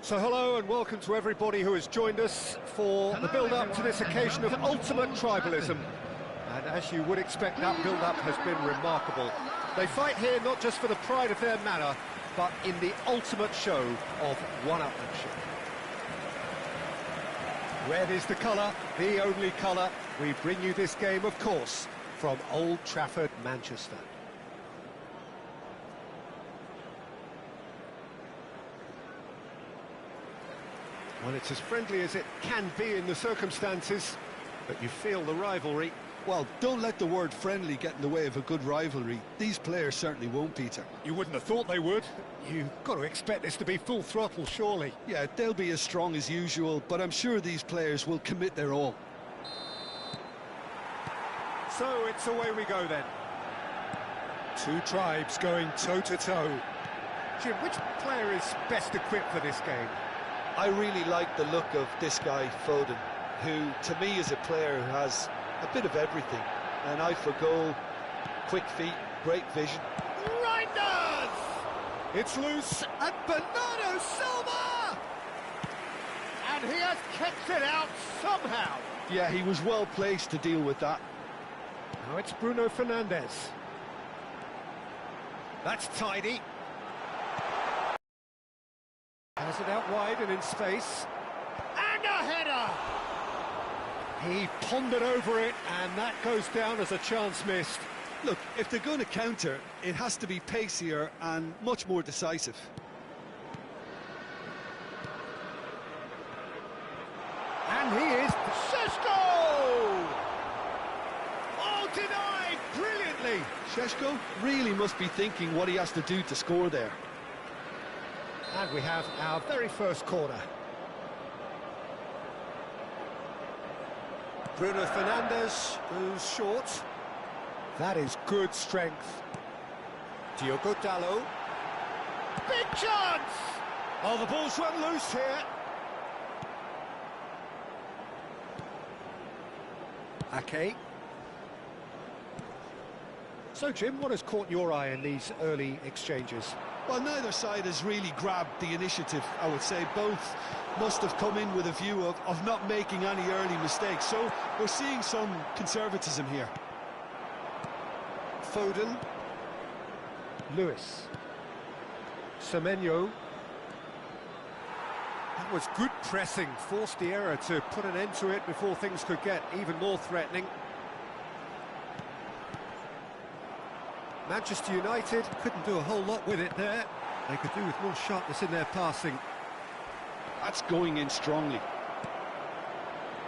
So hello and welcome to everybody who has joined us for the build-up to this occasion of ultimate tribalism. And as you would expect, that build-up has been remarkable. They fight here not just for the pride of their manor, but in the ultimate show of one-upmanship. Red is the colour, the only colour. We bring you this game, of course, from Old Trafford, Manchester. Well, it's as friendly as it can be in the circumstances, but you feel the rivalry. Well, don't let the word friendly get in the way of a good rivalry. These players certainly won't, Peter. You wouldn't have thought they would. You've got to expect this to be full throttle, surely. Yeah, they'll be as strong as usual, but I'm sure these players will commit their all. So it's away we go then. Two tribes going toe-to-toe. Jim, which player is best equipped for this game? I really like the look of this guy, Foden, who, to me, is a player who has a bit of everything. An eye for goal, quick feet, great vision. Reinders! It's loose, and Bernardo Silva! And he has kept it out somehow. Yeah, he was well placed to deal with that. Now it's Bruno Fernandes. That's tidy. Has it out wide and in space. And a header! He pondered over it, and that goes down as a chance missed. Look, if they're going to counter, it has to be pacier and much more decisive. And he is... Šeško! Oh, denied brilliantly! Šeško really must be thinking what he has to do to score there. And we have our very first corner. Bruno Fernandes goes short. That is good strength. Diogo Dalot. Big chance! Oh, the ball's run loose here. Ake. So, Jim, what has caught your eye in these early exchanges? Well, neither side has really grabbed the initiative, I would say. Both must have come in with a view of not making any early mistakes. So we're seeing some conservatism here. Foden. Lewis. Semenyo. That was good pressing, forced the error to put an end to it before things could get even more threatening. Manchester United couldn't do a whole lot with it there. They could do with more sharpness in their passing. That's going in strongly.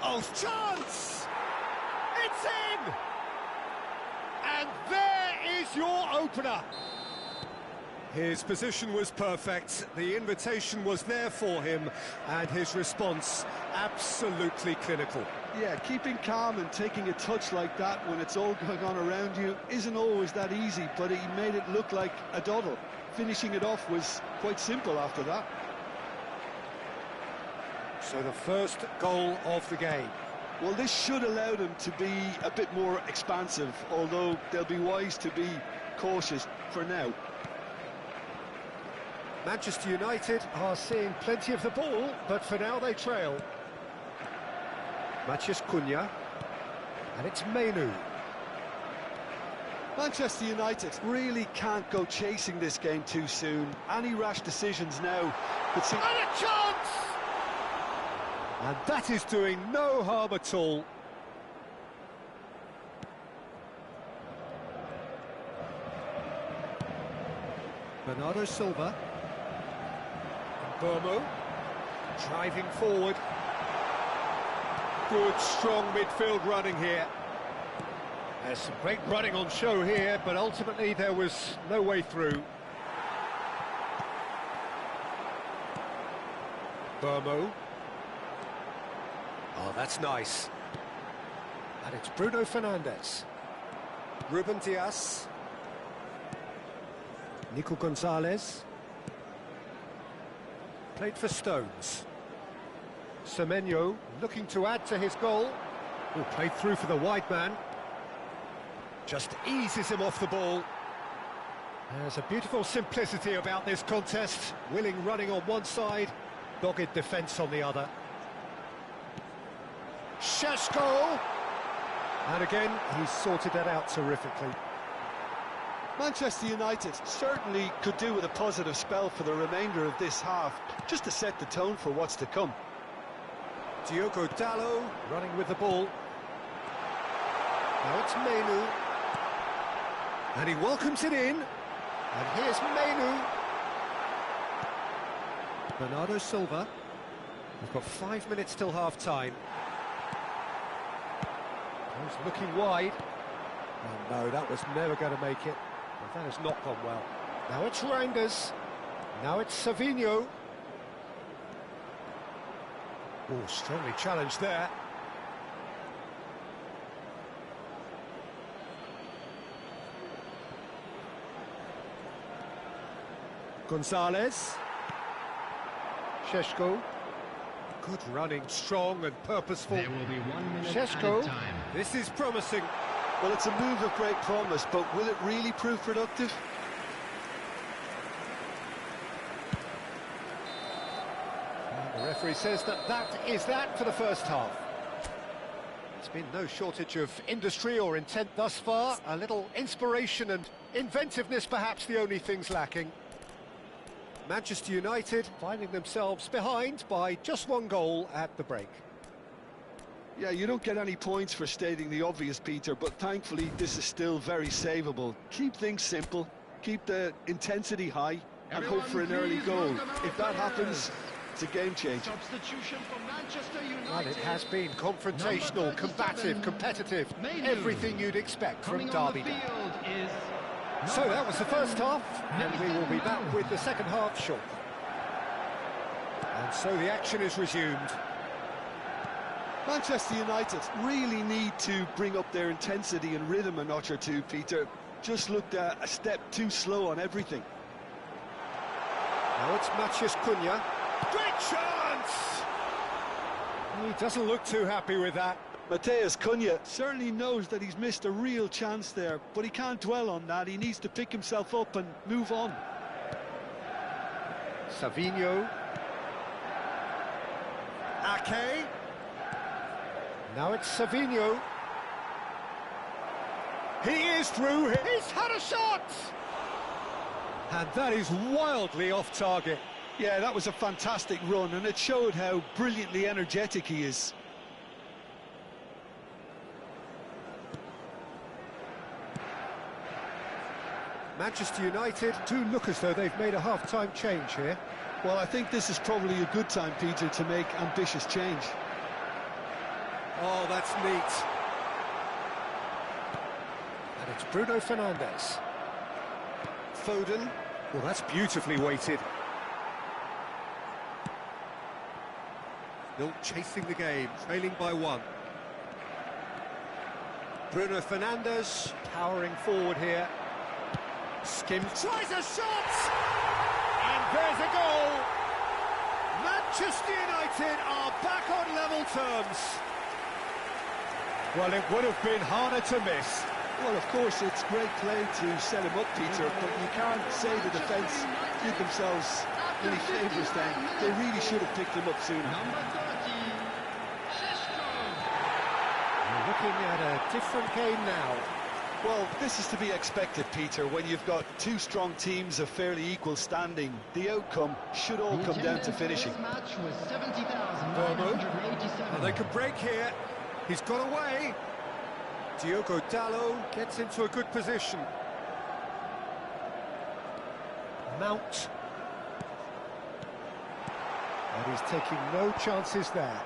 Oh, chance! It's in! And there is your opener. His position was perfect, the invitation was there for him, and his response absolutely clinical. Yeah, keeping calm and taking a touch like that when it's all going on around you isn't always that easy, but he made it look like a doddle. Finishing it off was quite simple after that. So the first goal of the game. Well, this should allow them to be a bit more expansive, although they'll be wise to be cautious for now. Manchester United are seeing plenty of the ball, but for now they trail. Matheus Cunha, and it's Menu. Manchester United really can't go chasing this game too soon. Any rash decisions now could see... And a chance! And that is doing no harm at all. Bernardo Silva. Burmo, driving forward. Good, strong midfield running here. There's some great running on show here, but ultimately there was no way through. Burmo. Oh, that's nice. And it's Bruno Fernandes. Ruben Dias. Nico Gonzalez. Played for Stones. Semenyo looking to add to his goal. Oh, played through for the wide man. Just eases him off the ball. There's a beautiful simplicity about this contest. Willing running on one side, Dogged defence on the other. Šeško! And again, he's sorted that out terrifically. Manchester United certainly could do with a positive spell for the remainder of this half, just to set the tone for what's to come. Diogo Dalot running with the ball. Now it's Menu. And he welcomes it in. And here's Menu. Bernardo Silva. We've got 5 minutes till half-time. He's looking wide. Oh no, that was never going to make it. But that has not gone well. Now it's Reinders. Now it's Savinho. Oh, strongly challenged there. Gonzalez. Šeško. Good running, strong and purposeful. There will be 1 minute Šeško. added time. This is promising. Well, it's a move of great promise, but will it really prove productive? And the referee says that is that for the first half. It's been no shortage of industry or intent thus far. A little inspiration and inventiveness, perhaps the only things lacking. Manchester United finding themselves behind by just 1 goal at the break. Yeah, you don't get any points for stating the obvious, Peter, but thankfully this is still very savable. Keep things simple, keep the intensity high, and hope for an early goal. If that happens, it's a game changer. Substitution for Manchester United. Well, it has been confrontational, combative, competitive, everything you'd expect from Derby Day. So that was the first half, and we will be back with the second half shortly. And so the action is resumed. Manchester United really need to bring up their intensity and rhythm a notch or two, Peter. Just looked a step too slow on everything. Now it's Matheus Cunha. Great chance! He doesn't look too happy with that. Matheus Cunha certainly knows that he's missed a real chance there, but he can't dwell on that. He needs to pick himself up and move on. Savinho. Ake. Now it's Savinho. He is through. He's had a shot! And that is wildly off target. Yeah, that was a fantastic run, and it showed how brilliantly energetic he is. Manchester United do look as though they've made a half-time change here. Well, I think this is probably a good time, Peter, to make ambitious change. Oh, that's neat. And it's Bruno Fernandes. Foden. Well, that's beautifully weighted. Still chasing the game, trailing by 1. Bruno Fernandes powering forward here. Skim tries a shot! And there's a goal! Manchester United are back on level terms. Well, it would have been harder to miss. Well, of course, it's great play to set him up, Peter, but you can't say the defence did themselves any favours then. They really should have picked him up sooner. Number 30, Šeško. We're looking at a different game now. Well, this is to be expected, Peter. When you've got 2 strong teams of fairly equal standing, the outcome should all come down to finishing. This match was 70,987. And they can break here. He's got away. Diogo Dalot gets into a good position. Mount. And he's taking no chances there.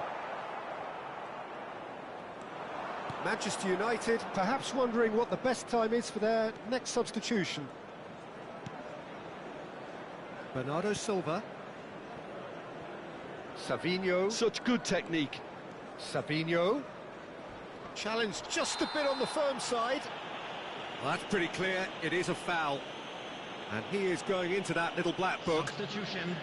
Manchester United perhaps wondering what the best time is for their next substitution. Bernardo Silva. Savinho. Such good technique. Savinho. Challenged just a bit on the firm side. Well, that's pretty clear. It is a foul. And he is going into that little black book. Substitution.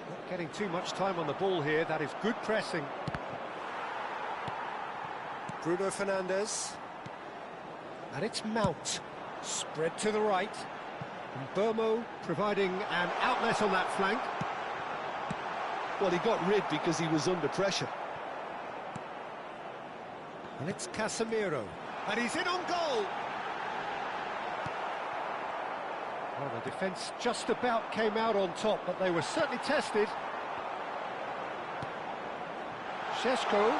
Not getting too much time on the ball here. That is good pressing. Bruno Fernandes. And it's Mount. Spread to the right. And Burmo providing an outlet on that flank. Well, he got rid because he was under pressure. And it's Casemiro. And he's in on goal! Well, the defence just about came out on top, but they were certainly tested. Šeško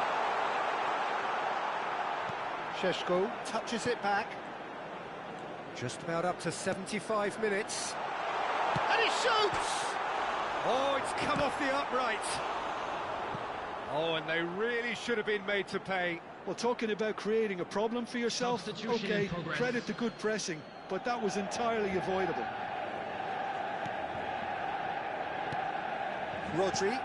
touches it back. Just about up to 75 minutes. And he shoots! Oh, it's come off the upright. Oh, and they really should have been made to pay. Well, talking about creating a problem for yourself, okay, credit to good pressing, but that was entirely avoidable. Rodri.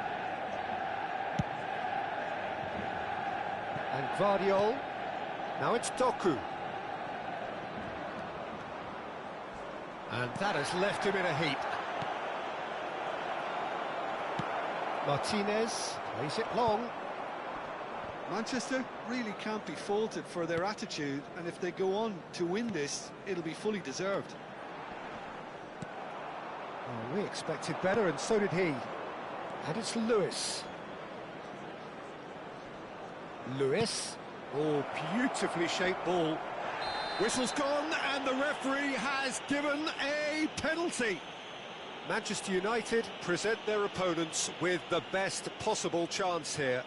And Gvardiol. Now it's Doku. And that has left him in a heap. Martinez plays it long. Manchester really can't be faulted for their attitude, and if they go on to win this, it'll be fully deserved. Oh, we expected better, and so did he. And it's Lewis. Lewis. Oh, beautifully shaped ball. Whistle's gone, and the referee has given a penalty. Manchester United present their opponents with the best possible chance here.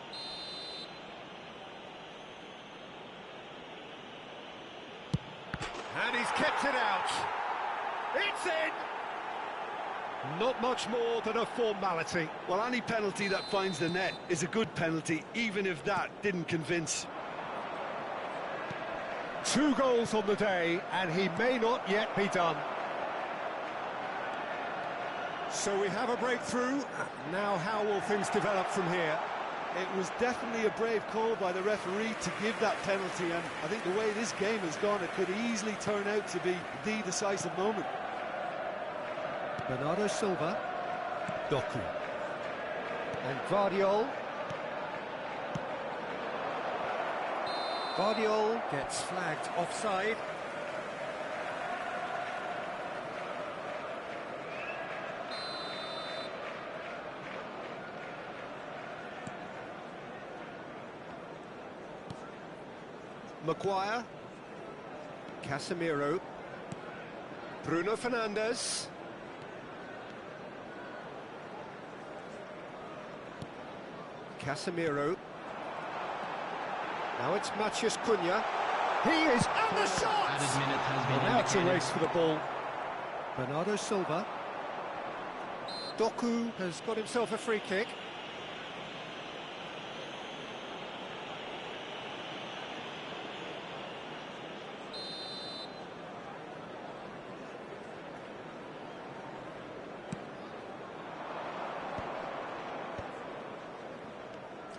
And he's kept it out. It's in! Not much more than a formality. Well, any penalty that finds the net is a good penalty, even if that didn't convince. 2 goals on the day, and he may not yet be done. So we have a breakthrough. Now how will things develop from here? It was definitely a brave call by the referee to give that penalty, and I think the way this game has gone, it could easily turn out to be the decisive moment. Bernardo Silva. Doku. And Gvardiol. Gvardiol gets flagged offside. Maguire. Casemiro. Bruno Fernandes. Casemiro. Now it's Matheus Cunha. He is and the shot! Well, now it's a race for the ball. Bernardo Silva. Doku has got himself a free kick.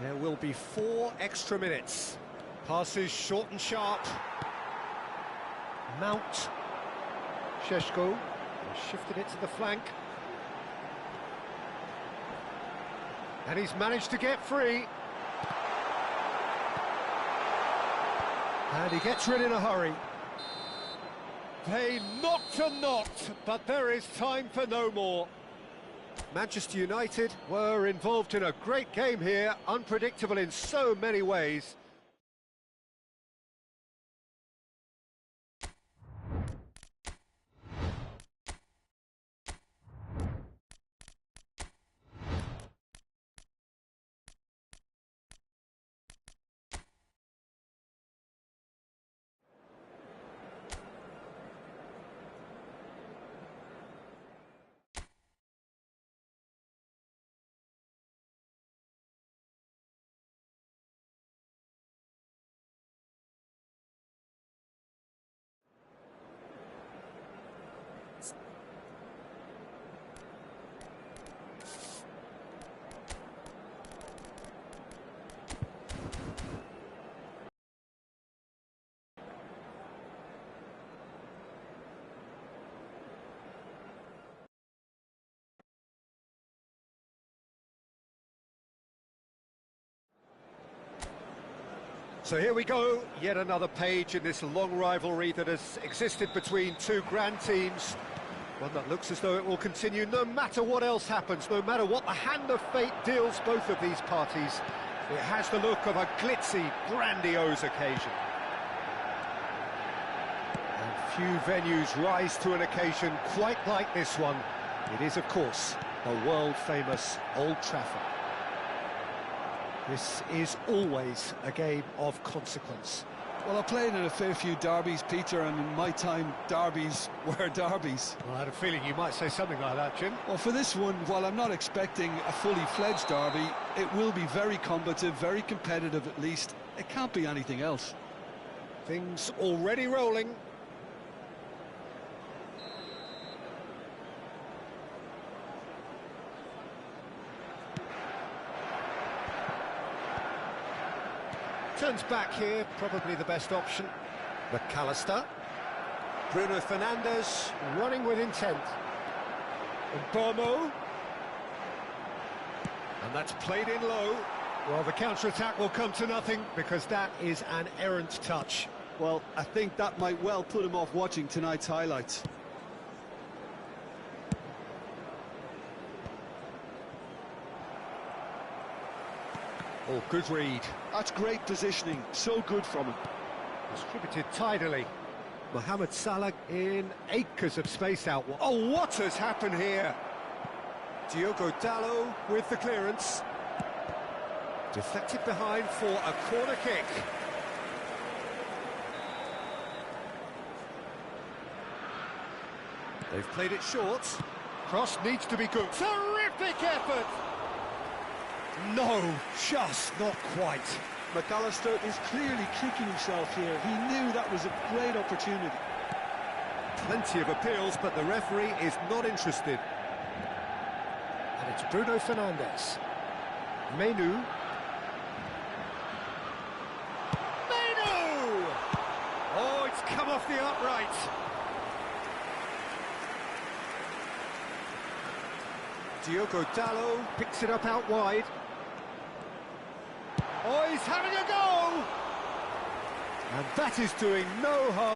There will be 4 extra minutes. Passes short and sharp. Mount. Šeško shifted it to the flank. And he's managed to get free. And he gets rid in a hurry. They knocked and knocked, but there is time for no more. Manchester United were involved in a great game here, unpredictable in so many ways. So here we go, yet another page in this long rivalry that has existed between two grand teams. One that looks as though it will continue no matter what else happens, no matter what the hand of fate deals both of these parties. It has the look of a glitzy, grandiose occasion. And few venues rise to an occasion quite like this one. It is, of course, the world-famous Old Trafford. This is always a game of consequence. Well, I played in a fair few derbies, Peter, and in my time, derbies were derbies. Well, I had a feeling you might say something like that, Jim. Well, for this one, while I'm not expecting a fully fledged derby, it will be very combative, very competitive at least. It can't be anything else. Things already rolling. Turns back here, probably the best option. McAllister. Bruno Fernandes running with intent. Bomo. And that's played in low. Well, the counter-attack will come to nothing because that is an errant touch. Well, I think that might well put him off watching tonight's highlights. Oh, good read. That's great positioning, so good from him. Distributed tidily. Mohamed Salah in acres of space out. Oh, what has happened here? Diogo Dalot with the clearance. Deflected behind for a corner kick. They've played it short. Cross needs to be good. Terrific effort! No, just not quite. McAllister is clearly kicking himself here. He knew that was a great opportunity. Plenty of appeals, but the referee is not interested. And it's Bruno Fernandes. Menu. Menu! Oh, it's come off the upright. Diogo Dalot picks it up out wide. Oh, he's having a go! And that is doing no harm.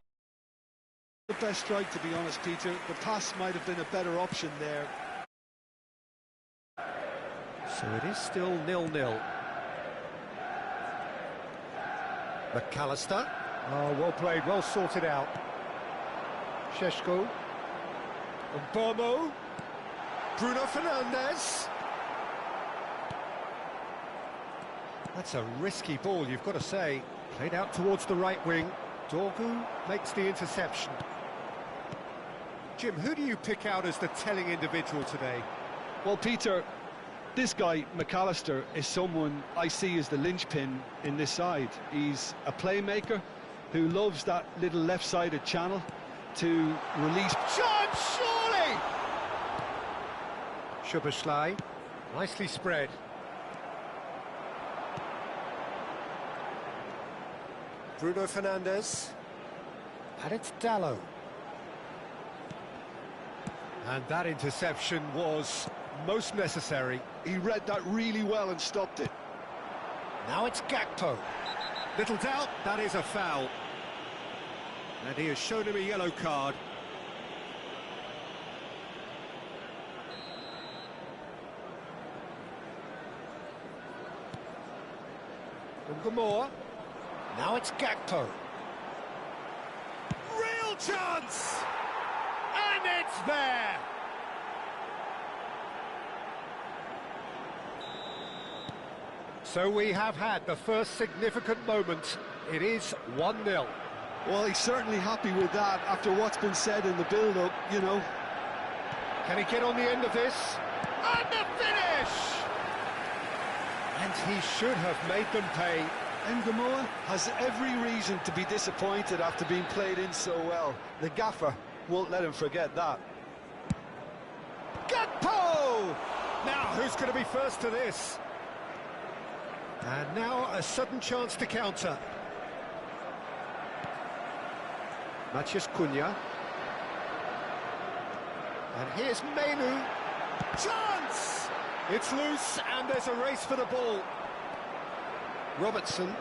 The best strike, to be honest, Peter. The pass might have been a better option there. So it is still 0-0. McAllister. Oh, well played, well sorted out. Šeško. Bomo. Bruno Fernandes. That's a risky ball, you've got to say. Played out towards the right wing. Dorgu makes the interception. Jim, who do you pick out as the telling individual today? Well, Peter, this guy, McAllister, is someone I see as the linchpin in this side. He's a playmaker who loves that little left-sided channel to release... Chance, surely! Szoboszlai, nicely spread. Bruno Fernandes. And it's Dalot. And that interception was most necessary. He read that really well and stopped it. Now it's Gakpo. Little doubt, that is a foul. And he has shown him a yellow card. Gamor. Now it's Gakpo. Real chance! And it's there! So we have had the first significant moment. It is 1-0. Well, he's certainly happy with that after what's been said in the build-up, you know. Can he get on the end of this? And the finish! And he should have made them pay. Gamor has every reason to be disappointed after being played in so well. The gaffer won't let him forget that. Gakpo! Now, who's going to be first to this? And now a sudden chance to counter. Matheus Cunha. And here's Menu. Chance! It's loose and there's a race for the ball. Robertson.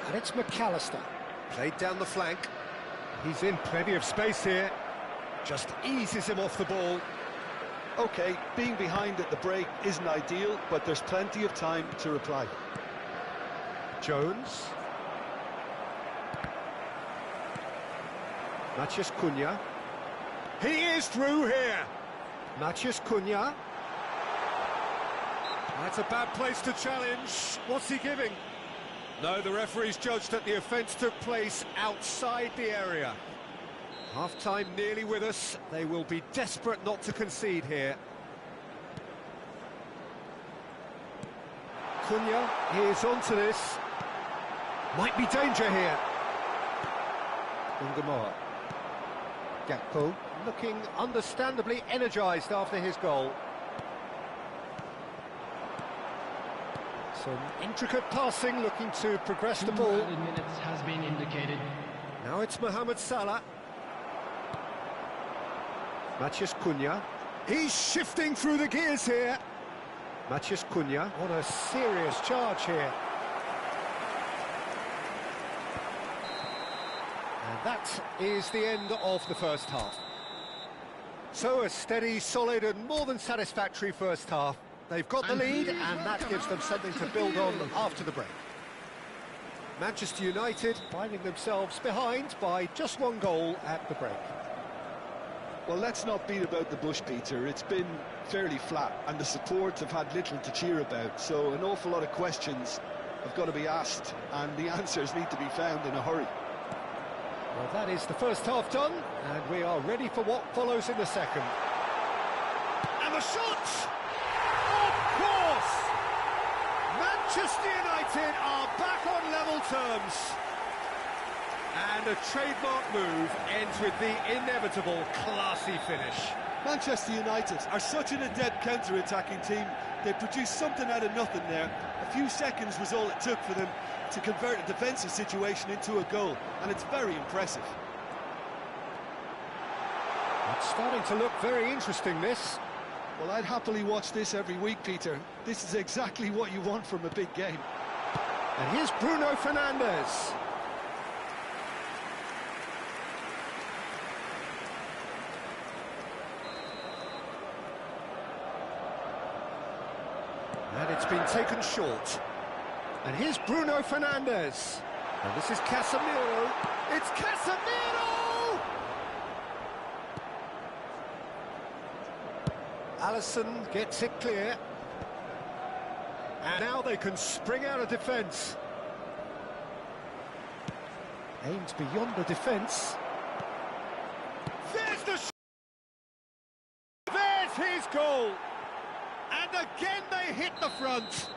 And it's McAllister. Played down the flank. He's in plenty of space here. Just eases him off the ball. OK, being behind at the break isn't ideal, but there's plenty of time to reply. Jones. Matheus Cunha. He is through here. Matheus Cunha. That's a bad place to challenge. What's he giving? No, the referee's judged that the offence took place outside the area. Half-time nearly with us. They will be desperate not to concede here. Cunha, he is onto this. Might be danger here. Ungamoa. Gakpo, looking understandably energised after his goal. Some intricate passing, looking to progress the ball. 2 added minutes has been indicated. Now it's Mohamed Salah. Matheus Cunha. He's shifting through the gears here. Matheus Cunha on a serious charge here. And that is the end of the first half. So a steady, solid and more than satisfactory first half. They've got the lead and that gives them something to build on after the break. Manchester United finding themselves behind by just 1 goal at the break. Well, let's not beat about the bush, Peter. It's been fairly flat and the supports have had little to cheer about, so an awful lot of questions have got to be asked and the answers need to be found in a hurry. Well, that is the first half done and we are ready for what follows in the second. And the shot! Of course! Manchester United are back on level terms. And a trademark move ends with the inevitable classy finish. Manchester United are such an adept counter-attacking team. They produced something out of nothing there. A few seconds was all it took for them to convert a defensive situation into a goal, and it's very impressive. It's starting to look very interesting, this. Well, I'd happily watch this every week, Peter. This is exactly what you want from a big game. And here's Bruno Fernandes. And it's been taken short. And here's Bruno Fernandes. And this is Casemiro. It's Casemiro! Alisson gets it clear. And now they can spring out of defence. Aims beyond the defence. There's the shot! There's his goal! And again they hit the front.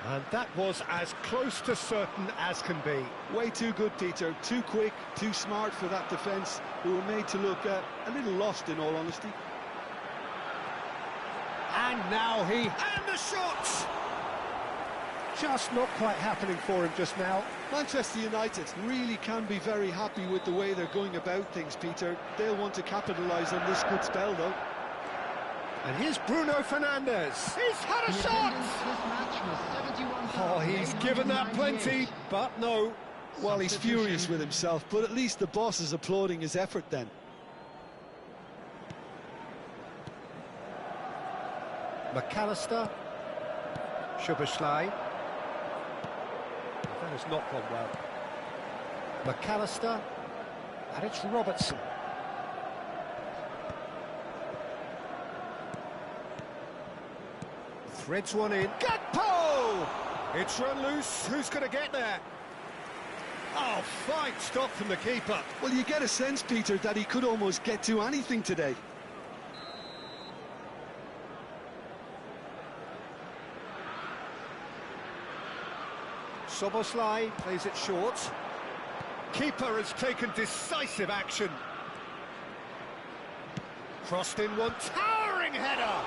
And that was as close to certain as can be. Way too good, Peter. Too quick, too smart for that defence, who were made to look a little lost, in all honesty. And now and the shot! Just not quite happening for him just now. Manchester United really can be very happy with the way they're going about things, Peter. They'll want to capitalise on this good spell, though. And here's Bruno Fernandes. He's had a shot! Oh, he's given that plenty, but no. Well, he's furious with himself, but at least the boss is applauding his effort then. McAllister. Szoboszlai. That has not gone well. McAllister. And it's Robertson. Threads one in. Gakpo! It's run loose. Who's going to get there? Oh, fine stop from the keeper. Well, you get a sense, Peter, that he could almost get to anything today. Szoboszlai plays it short. Keeper has taken decisive action. Crossed in one, towering header.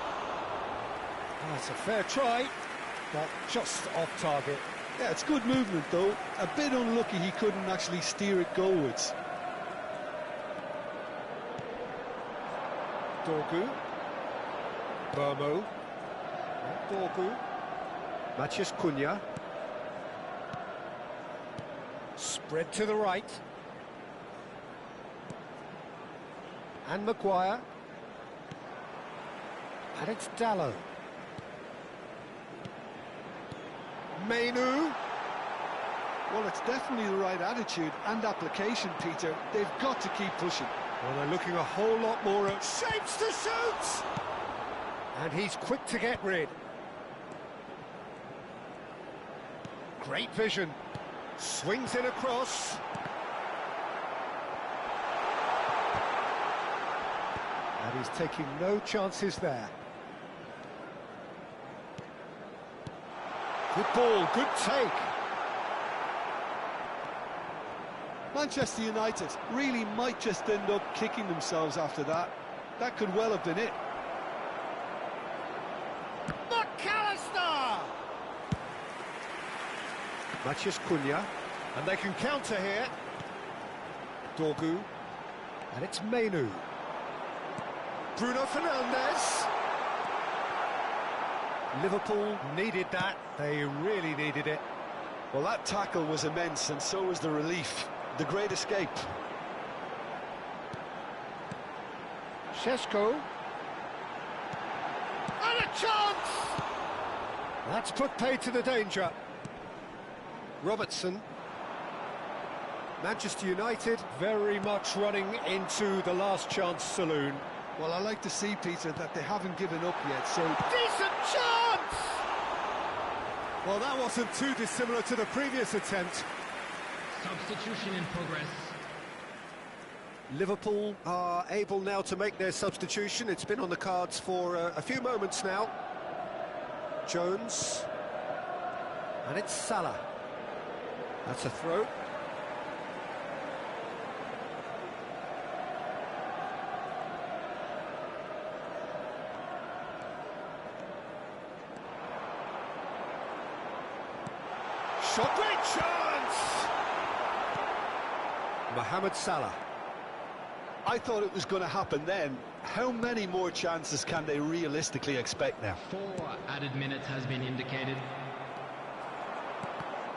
Oh, it's a fair try, but just off target. Yeah, it's good movement, though. A bit unlucky he couldn't actually steer it goalwards. Dorgu. Burmo. Dorgu. Matheus Cunha. Spread to the right. And Maguire. And it's Dallo. Mainu. Well, it's definitely the right attitude and application, Peter. They've got to keep pushing. Well, they're looking a whole lot more at shapes to shoot! And he's quick to get rid. Great vision. Swings in across. And he's taking no chances there. Good ball, good take. Manchester United really might just end up kicking themselves after that. That could well have been it. McAllister! Matheus Cunha, and they can counter here. Dorgu, and it's Mainu. Bruno Fernandes. Liverpool needed that, they really needed it. Well, that tackle was immense, and so was the relief. The great escape. Šeško. And a chance! That's put paid to the danger. Robertson. Manchester United very much running into the last chance saloon. Well, I like to see, Peter, that they haven't given up yet, so... Decent chance! Well, that wasn't too dissimilar to the previous attempt. Substitution in progress. Liverpool are able now to make their substitution. It's been on the cards for a few moments now. Jones. And it's Salah. That's a throw. Shot, great chance! Mohamed Salah. I thought it was going to happen then. How many more chances can they realistically expect now? 4 added minutes has been indicated.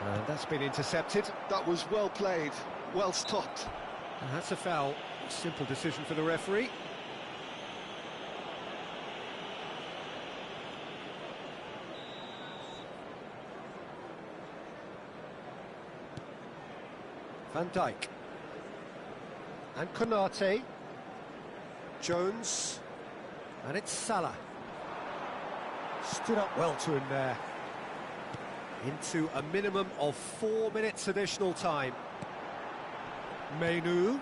And that's been intercepted. That was well played, well stopped. And that's a foul. Simple decision for the referee. Van Dijk. And Konate. Jones. And it's Salah. Stood up well to him there. Into a minimum of 4 minutes additional time. Mainu.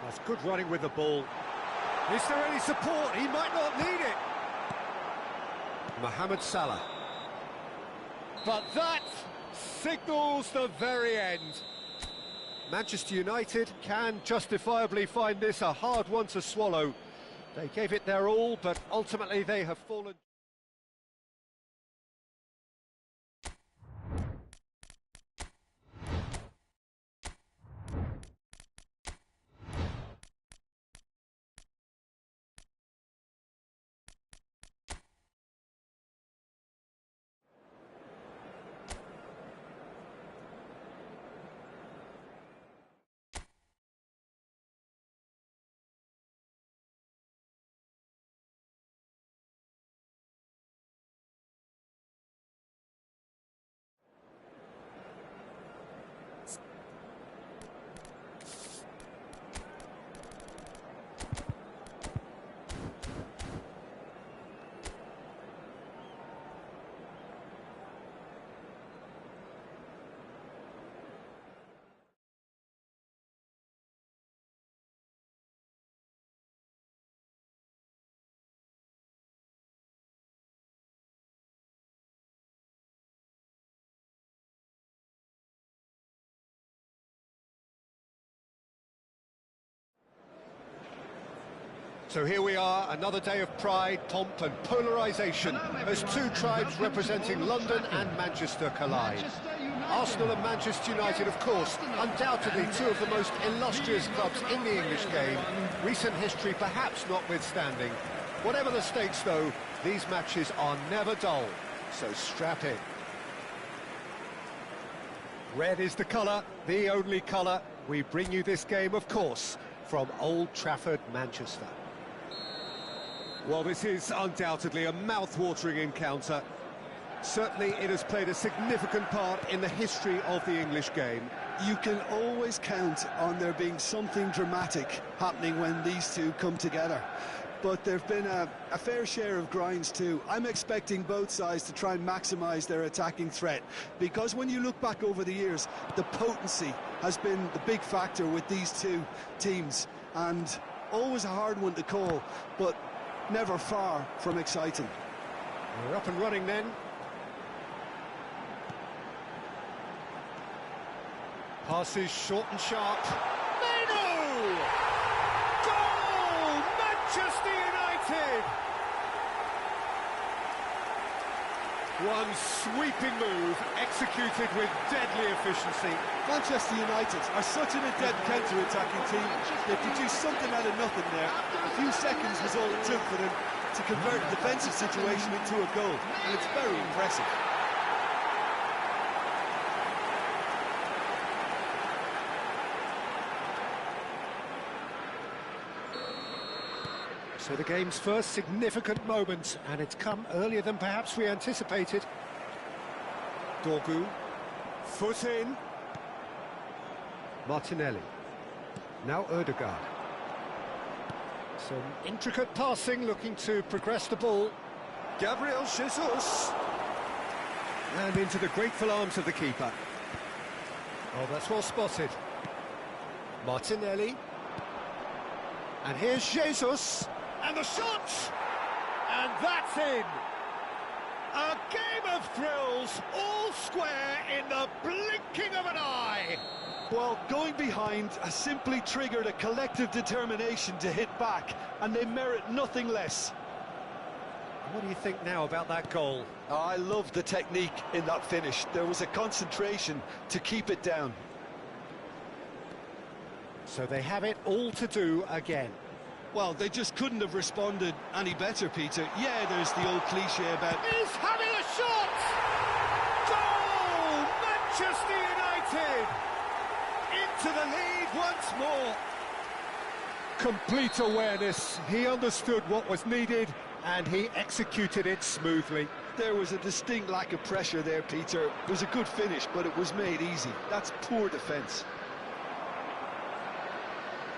That's good running with the ball. Is there any support? He might not need it. Mohamed Salah. But that signals the very end. Manchester United can justifiably find this a hard one to swallow. They gave it their all, but ultimately they have fallen. So here we are, another day of pride, pomp and polarisation as two tribes representing London and Manchester collide. Arsenal and Manchester United, of course, undoubtedly two of the most illustrious clubs in the English game, recent history perhaps notwithstanding. Whatever the stakes, though, these matches are never dull, so strap in. Red is the colour, the only colour. We bring you this game, of course, from Old Trafford, Manchester. Well, this is undoubtedly a mouth-watering encounter. Certainly it has played a significant part in the history of the English game. You can always count on there being something dramatic happening when these two come together. But there have been a fair share of grinds too. I'm expecting both sides to try and maximise their attacking threat, because when you look back over the years, the potency has been the big factor with these two teams, and always a hard one to call, but never far from exciting. We're up and running then. Passes short and sharp. Meno! Goal! Manchester United! One sweeping move, executed with deadly efficiency. Manchester United are such an adept counter-attacking team. They produced something out of nothing there. A few seconds was all it took for them to convert a defensive situation into a goal, and it's very impressive. So the game's first significant moment, and it's come earlier than perhaps we anticipated. Dorgu, foot in. Martinelli. Now Ødegaard. Some intricate passing, looking to progress the ball. Gabriel Jesus. And into the grateful arms of the keeper. Oh, that's well spotted. Martinelli. And here's Jesus. And the shot! And that's in! A game of thrills, all square in the blinking of an eye! Well, going behind has simply triggered a collective determination to hit back, and they merit nothing less. What do you think now about that goal? Oh, I love the technique in that finish. There was a concentration to keep it down. So they have it all to do again. Well, they just couldn't have responded any better, Peter. Yeah, there's the old cliche about... He's having a shot! Goal! Manchester United! Into the lead once more. Complete awareness. He understood what was needed, and he executed it smoothly. There was a distinct lack of pressure there, Peter. It was a good finish, but it was made easy. That's poor defence.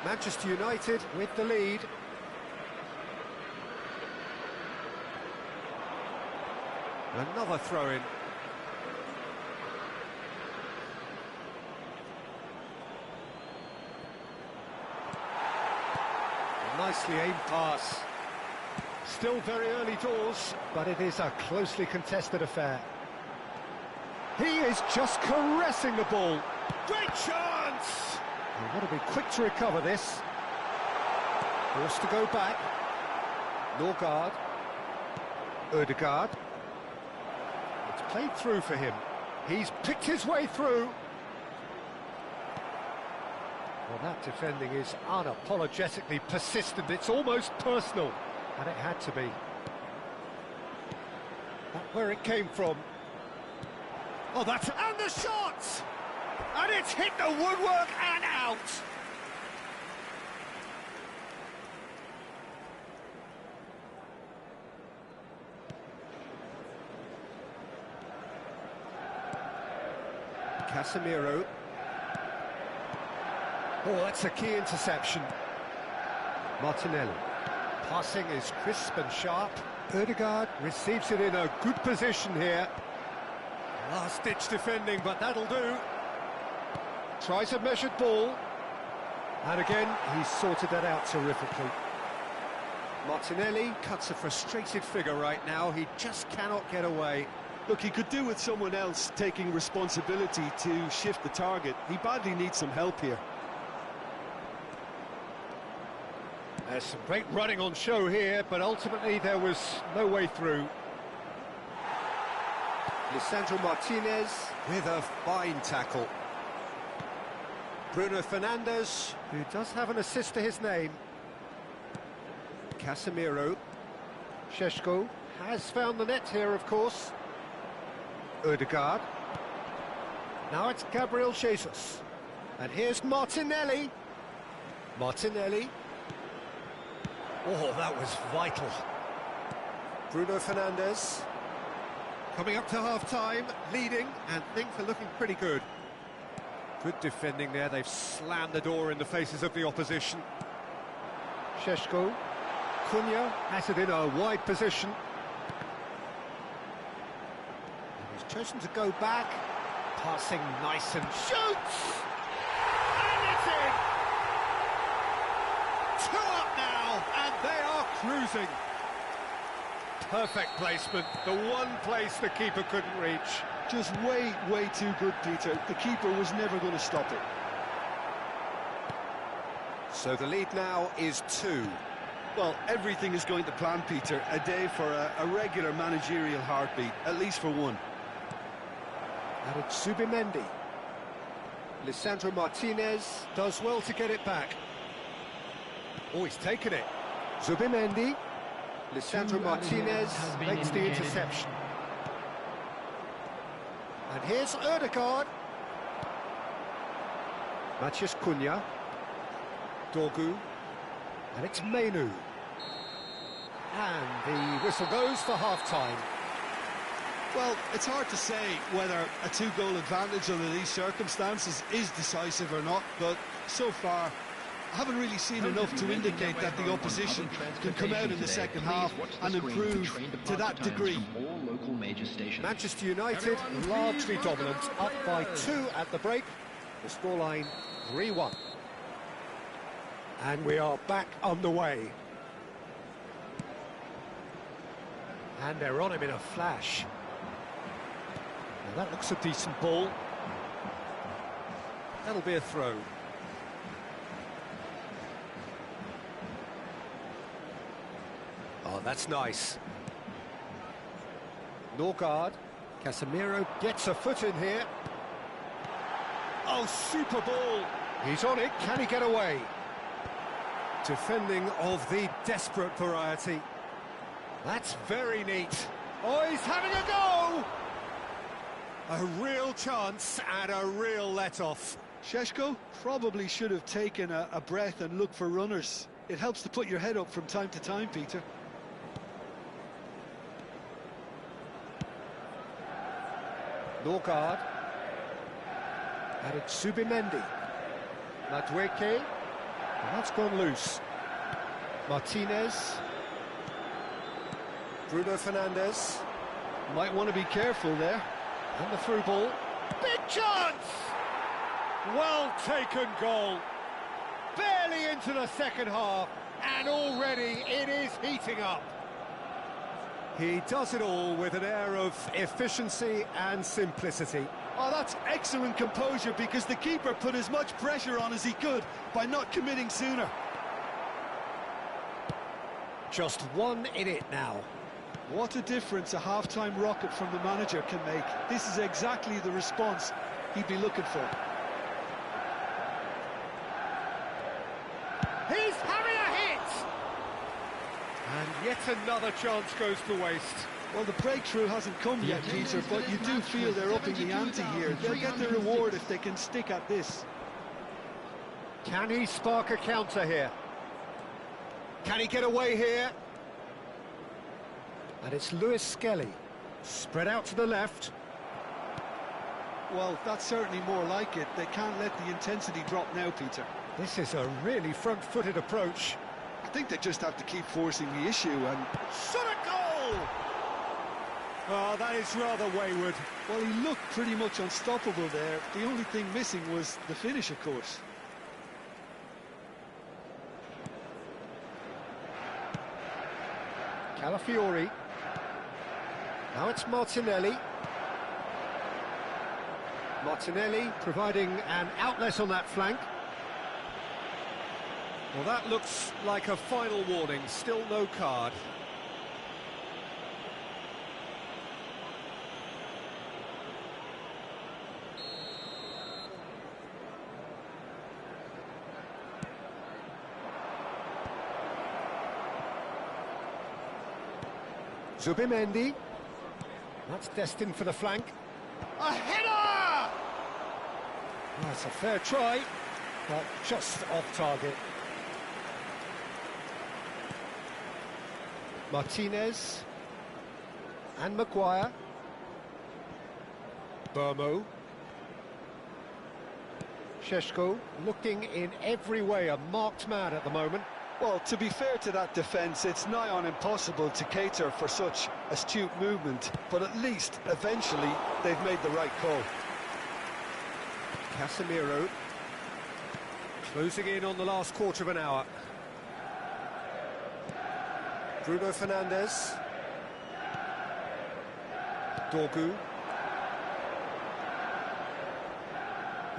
Manchester United with the lead. Another throw-in. A nicely aimed pass. Still very early doors, but it is a closely contested affair. He is just caressing the ball. Great chance! They want to be quick to recover this. Forced to go back. Norgard. Ødegaard. It's played through for him. He's picked his way through. Well, that defending is unapologetically persistent. It's almost personal. And it had to be. That's where it came from. Oh, that's... And the shot! And it's hit the woodwork and out. Casemiro. Oh, that's a key interception. Martinelli. Passing is crisp and sharp. Ødegaard receives it in a good position here. Last-ditch defending, but that'll do. Tries a measured ball. And again, he's sorted that out terrifically. Martinelli cuts a frustrated figure right now. He just cannot get away. Look, he could do with someone else taking responsibility to shift the target. He badly needs some help here. There's some great running on show here, but ultimately there was no way through. Lisandro Martinez with a fine tackle. Bruno Fernandes, who does have an assist to his name. Casemiro. Šeško has found the net here, of course. Ødegaard. Now it's Gabriel Jesus. And here's Martinelli. Martinelli. Oh, that was vital. Bruno Fernandes. Coming up to half-time, leading, and things are looking pretty good. Good defending there. They've slammed the door in the faces of the opposition. Šeško. Cunha has it in a wide position. And he's chosen to go back. Passing nice and shoots! And it's in! 2 up now, and they are cruising. Perfect placement, the one place the keeper couldn't reach. Just way too good, Peter. The keeper was never going to stop it. So the lead now is 2. Well, everything is going to plan, Peter. A day for a regular managerial heartbeat, at least for one. And it's Zubimendi. Lisandro Martinez does well to get it back. Oh, he's taken it. Zubimendi. Lisandro Martinez makes the interception. And here's Ødegaard. Matheus Cunha. Dorgu. And it's Menu. And the whistle goes for half-time. Well, it's hard to say whether a 2-goal advantage under these circumstances is decisive or not, but so far I haven't really seen enough to indicate that the opposition can come out in the second half and improve to that degree. Manchester United largely dominant, up by 2 at the break. The scoreline 3-1. And we are back underway. And they're on him in a flash. Now that looks a decent ball. That'll be a throw. Oh, that's nice. Norgard. Casemiro gets a foot in here. Oh, super ball. He's on it. Can he get away? Defending of the desperate variety. That's very neat. Oh, he's having a go! A real chance and a real let-off. Šeško probably should have taken a breath and looked for runners. It helps to put your head up from time to time, Peter. Norgard. And it's Zubimendi. Madueke. And that's gone loose. Martinez. Bruno Fernandes. Might want to be careful there. And the through ball. Big chance! Well taken goal. Barely into the second half, and already it is heating up. He does it all with an air of efficiency and simplicity. Oh, that's excellent composure, because the keeper put as much pressure on as he could by not committing sooner. Just 1 in it now. What a difference a half-time rocket from the manager can make. This is exactly the response he'd be looking for. He's having a hit! And yet another chance goes to waste. Well, the breakthrough hasn't come yet, Peter, but you do feel they're upping the ante here. They'll get the reward if they can stick at this. Can he spark a counter here? Can he get away here? And it's Lewis Skelly. Spread out to the left. Well, that's certainly more like it. They can't let the intensity drop now, Peter. This is a really front-footed approach. I think they just have to keep forcing the issue and... Shot a goal! Oh, that is rather wayward. Well, he looked pretty much unstoppable there. The only thing missing was the finish, of course. Calafiori. Now it's Martinelli. Martinelli providing an outlet on that flank. Well, that looks like a final warning. Still no card. Zubimendi. That's destined for the flank. A header! That's a fair try, but just off target. Martinez and Maguire. Burmo. Sheshko looking in every way a marked man at the moment. Well, to be fair to that defence, it's nigh on impossible to cater for such astute movement, but at least, eventually, they've made the right call. Casemiro closing in on the last quarter of an hour. Bruno Fernandes. Dorgu.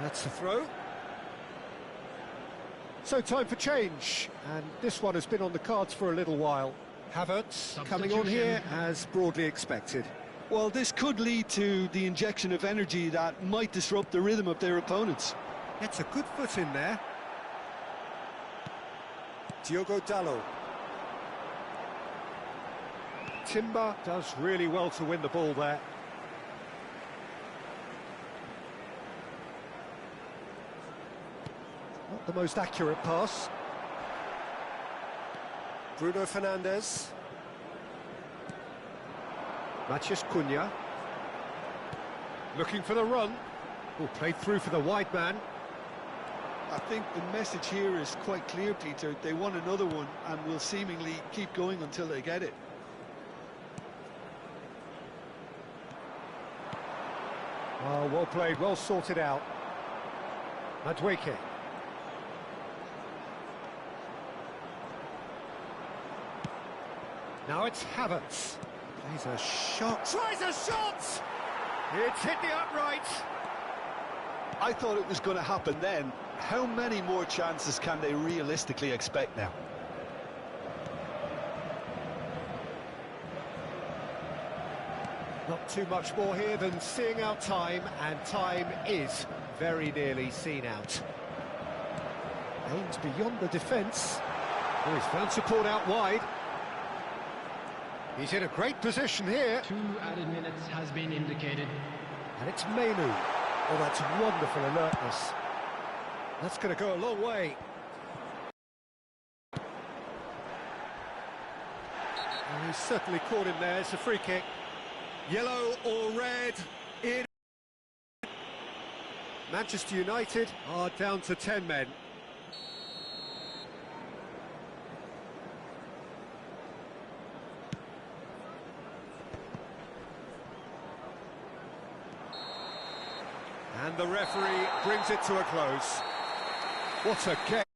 That's the throw. So time for change, and this one has been on the cards for a little while. Havertz coming on here as broadly expected. Well, this could lead to the injection of energy that might disrupt the rhythm of their opponents. Gets a good foot in there. Diogo Dalot. Timber does really well to win the ball there. Not the most accurate pass. Bruno Fernandes. Matheus Cunha. Looking for the run. Oh, played through for the wide man. I think the message here is quite clear, Peter. They want another one and will seemingly keep going until they get it. Oh, well played, well sorted out. Madueke. Now it's Havertz. Plays a shot. Tries a shot! It's hit the upright. I thought it was going to happen then. How many more chances can they realistically expect now? Not too much more here than seeing out time, and time is very nearly seen out. Aims beyond the defence. Oh, he's found support out wide. He's in a great position here. 2 added minutes has been indicated. And it's Menu. Oh, that's wonderful alertness. That's going to go a long way. And he's certainly caught him there. It's a free kick. Yellow or red in. Manchester United are down to 10 men. And the referee brings it to a close. What a game.